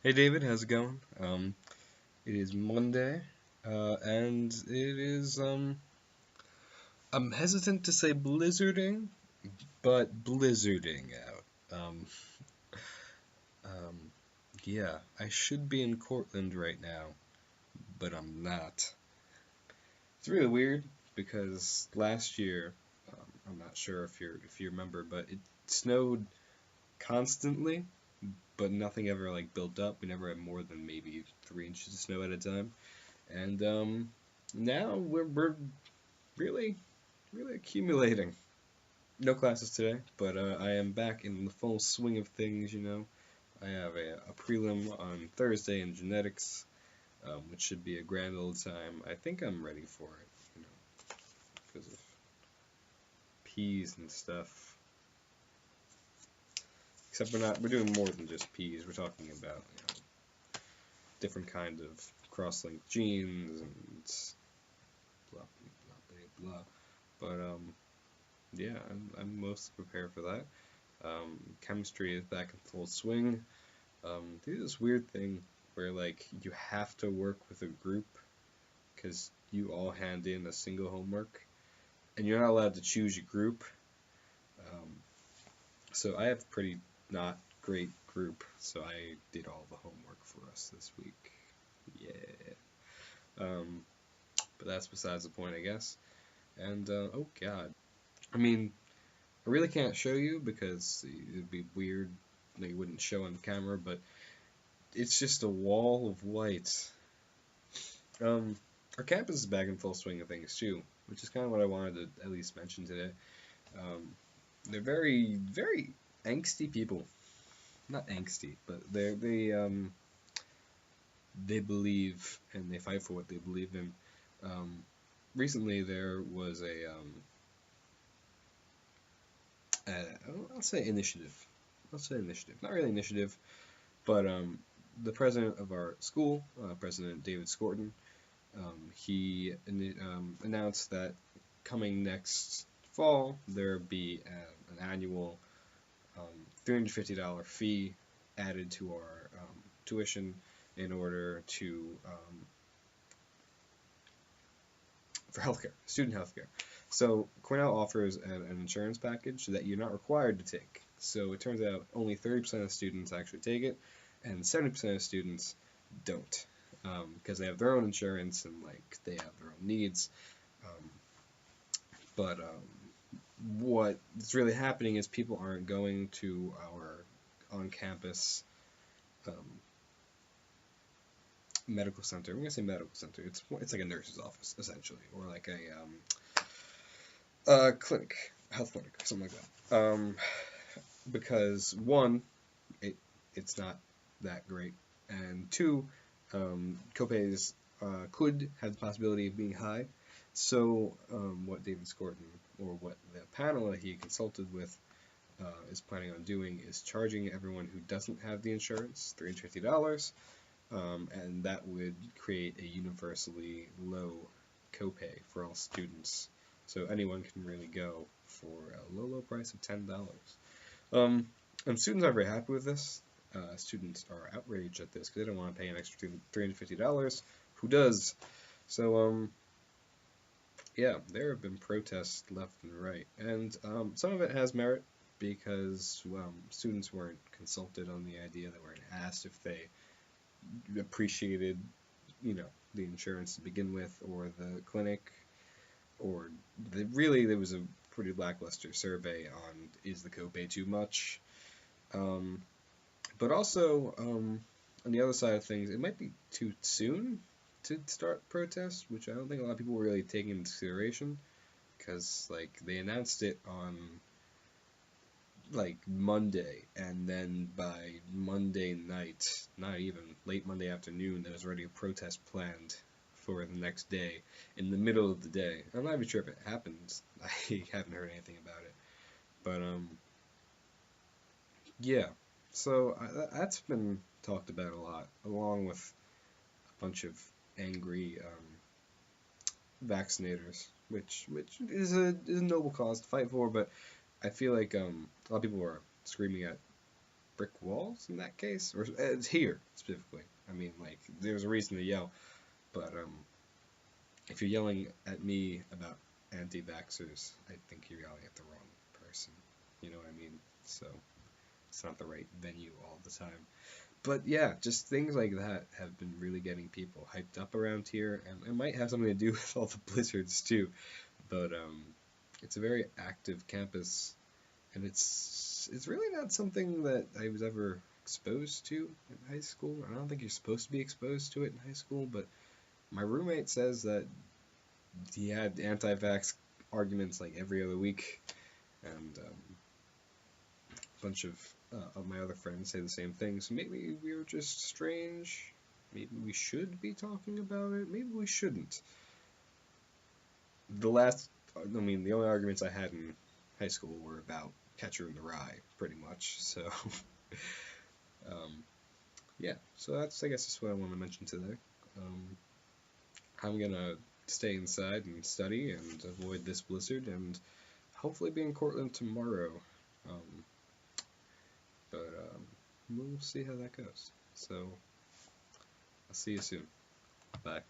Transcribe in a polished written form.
Hey David, how's it going? It is Monday, and it is I'm hesitant to say blizzarding, but blizzarding out. Um, yeah, I should be in Cortland right now, but I'm not. It's really weird because last year, I'm not sure if you remember, but it snowed constantly, but nothing ever like built up. We never had more than maybe 3 inches of snow at a time, and now we're really, really accumulating. No classes today, but I am back in the full swing of things, you know. I have a prelim on Thursday in genetics, which should be a grand old time. I think I'm ready for it, you know, because of peas and stuff. Except we're doing more than just peas. We're talking about, different kind of cross-linked genes and blah, blah, blah, blah. But, yeah, I'm mostly prepared for that. Chemistry is back in full swing. They do this weird thing where like you have to work with a group because you all hand in a single homework, and you're not allowed to choose your group. Um, so I have a pretty not great group, so I did all the homework for us this week. Yeah. Um, but that's besides the point, I guess. And oh god, I mean, I really can't show you because it'd be weird. They wouldn't show on the camera, but it's just a wall of white. Um, our campus is back in full swing of things too, which is kind of what I wanted to at least mention today. Um, they're very, very angsty people. Not angsty, but they believe and they fight for what they believe in. Um, recently, there was I'll say initiative. I'll say initiative. Not really initiative, but the president of our school, President David Scorton, he announced that coming next fall there'll be an annual $350 fee added to our tuition in order to for healthcare, student healthcare. So Cornell offers an insurance package that you're not required to take. So it turns out only 30% of students actually take it, and 70% of students don't because they have their own insurance and like they have their own needs. Um, but what's really happening is people aren't going to our on-campus um, medical center. I'm gonna say medical center. It's like a nurse's office essentially, or like a clinic, health clinic, or something like that. Because one, it it's not that great, and two, copays could have the possibility of being high. So what David Scorton or what the panel that he consulted with is planning on doing is charging everyone who doesn't have the insurance $350, and that would create a universally low copay for all students. So anyone can really go for a low, low price of $10. Um, and students aren't very happy with this. Students are outraged at this because they don't want to pay an extra $350. Who does? So, yeah, there have been protests left and right, and some of it has merit because students weren't consulted on the idea, they weren't asked if they appreciated, the insurance to begin with, or the clinic, or really there was a pretty lackluster survey on is the copay too much. Um, but also, on the other side of things, it might be too soon to start protests, which I don't think a lot of people were really taking into consideration because like they announced it on like Monday, and then by Monday night, not even late Monday afternoon, there was already a protest planned for the next day in the middle of the day. I'm not even sure if it happened. I haven't heard anything about it, but yeah. So that's been talked about a lot, along with a bunch of angry vaccinators, which is a noble cause to fight for. But I feel like a lot of people are screaming at brick walls in that case, or it's here specifically. I mean, like, there's a reason to yell, but if you're yelling at me about anti-vaxxers, I think you're yelling at the wrong person. You know what I mean? So it's not the right venue all the time. But yeah, just things like that have been really getting people hyped up around here, and it might have something to do with all the blizzards too. But it's a very active campus, and it's really not something that I was ever exposed to in high school. I don't think you're supposed to be exposed to it in high school, but my roommate says that he had anti-vax arguments like every other week, and a bunch of my other friends say the same thing. So maybe we were just strange. Maybe we should be talking about it. Maybe we shouldn't. The only arguments I had in high school were about Catcher in the Rye, pretty much. So, yeah. So I guess that's what I want to mention today. I'm gonna stay inside and study and avoid this blizzard, and hopefully be in Cortland tomorrow. Um, but we'll see how that goes. So I'll see you soon. Bye.